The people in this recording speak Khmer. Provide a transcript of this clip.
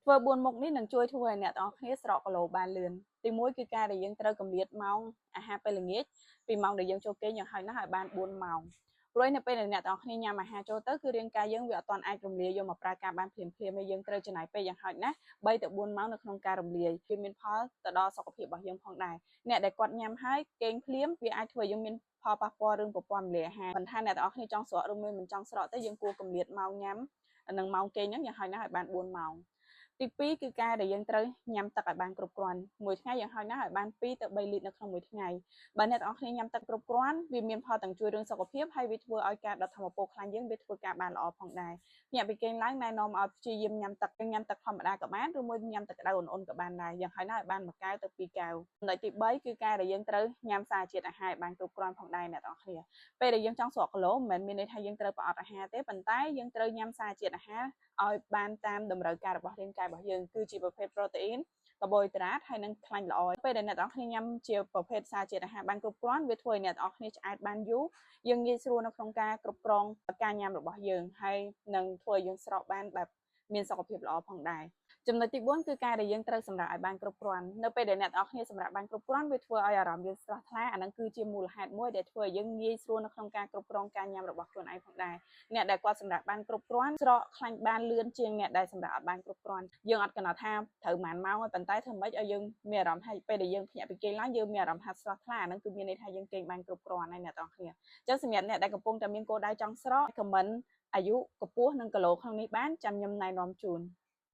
ធ្វើ4មុខនេះនឹងជួយធ្វើឲ្យអ្នកទាំងអស់គ្នាស្រកគីឡូបានលឿនទី1គឺការដែលយើងត្រូវកម្រិតម៉ោងអាហារពេលល្ងាចពីម៉ោងដែលយើងចូលគេងយ៉ាងហោចណាស់ឲ្យបាន4ម៉ោងព្រោះនៅពេលដែលអ្នកទាំងអស់គ្នាញ៉ាំអាហារចូលទៅគឺរាងកាយយើងវាអត់ទាន់អាចរំលាយយកមកប្រើការបានភ្លាមៗទេយើងត្រូវចំណាយពេលយ៉ាងហោចណាស់3ទៅ4ម៉ោងនៅក្នុងការរំលាយវាមានផលទៅដល់សុខភាពរបស់យើងផងដែរអ្នកដែលគាត់ញ៉ាំហើយគេងភ្លាមវាអាចធ្វើឲ្យយើងមានផលប៉ះពាល់រឿងប្រព័ន្ធរំលាយអាហារមិនថាអ្នកទាំងអស់គ្នាចង់ស្រកឬមិនចង់ស្រកទេយើងគួរកម្រិតម៉ោងញ៉ាំនិងម៉ោងគេងហ្នឹងយ៉ាងហោចណាស់ឲ្យបាន4ម៉ោងទី2គឺការដែលយើងត្រូវញ៉ាំទឹកឲ្យបានគ្រប់គ្រាន់មួយថ្ងៃយ៉ាងហោចណាស់ឲ្យបាន2ទៅ3លីត្រនៅក្នុងមួយថ្ងៃបើអ្នកទាំងអស់គ្នាញ៉ាំទឹកគ្រប់គ្រាន់វាមានផលទាំងជួយរឿងសុខភាពហើយវាធ្វើឲ្យការដុតធម្មពលខ្លាញ់យើងវាធ្វើការបានល្អផងដែរញាក់ពីគេងឡើងណែនាំឲ្យព្យាយាមញ៉ាំទឹកធម្មតាក៏បានឬមួយញ៉ាំទឹកក្តៅអ៊ុនៗក៏បានដែរយ៉ាងហោចណាស់ឲ្យបាន1កែវទៅ2កែវចំណុចទី3គឺការដែលយើងត្រូវញ៉ាំសារជាតិអាហារឲ្យបានគ្រប់គ្រាន់ផងដែរអ្នកទាំងអស់គ្នាពេលដែលយើងចង់ស្រកគីឡូមិនមែនមានន័យថាយើងត្រូវប្រអត់អាហារទេប៉ុន្តែយើងត្រូវញ៉ាំសារជាតិអាហារឲ្យបានតាមតម្រូវការរបស់រាងកាយរបស់យើងគឺជាប្រភេទប្រូតេអ៊ីនកាបូហីដ្រាតហើយនិងខ្លាញ់ល្អពេលដែលអ្នកទាំងអស់គ្នាញ៉ាំជាប្រភេទសារជាតិអាហារបានគ្រប់គ្រាន់វាធ្វើឲ្យអ្នកទាំងអស់គ្នាឆ្អែតបានយូរយើងងាយស្រួលនៅក្នុងការគ្រប់គ្រងការញ៉ាំរបស់យើងហើយនឹងធ្វើឲ្យយើងស្រកបានបែបមានសុខភាពល្អផងដែរចំណុចទី4គឺការដែលយើងត្រូវសម្រាប់ឲ្យបានគ្រប់គ្រាន់នៅពេលដែលអ្នកទាំងអស់គ្នាសម្រាប់បានគ្រប់គ្រាន់វាធ្វើឲ្យអារម្មណ៍យើងស្រស់ថ្លាអានឹងគឺជាមូលហេតុមួយដែលធ្វើឲ្យយើងងាយស្រួលនៅក្នុងការគ្រប់គ្រងការញ៉ាំរបស់ខ្លួនឯងផងដែរអ្នកដែលគាត់សម្រាប់បានគ្រប់គ្រាន់ស្រកខ្លាញ់បានលឿនជាងអ្នកដែលសម្រាប់អត់បានគ្រប់គ្រាន់យើងអត់កំណត់ថាត្រូវប៉ុន្មានម៉ោងទេប៉ុន្តែធ្វើម៉េចឲ្យយើងមានអារម្មណ៍ថាពេលដែលយើងភ្ញាក់ពីគេងឡើងយើងមានអារម្មណ៍ថាស្រស់ថ្លាអានឹងគឺមានន័យថាយើងគេងបានគ្រប់គ្រាន់ហើយអ្នកទាំងអស់គ្នាអញ្ចឹងសម្រាប់អ្នកដែលកំពុងតែមានគោលដៅចង់ស្រកខមមិនអាយុកម្ពស់និងគីឡូក្នុងនេះបានចាំខ្ញុំណែនាំជូន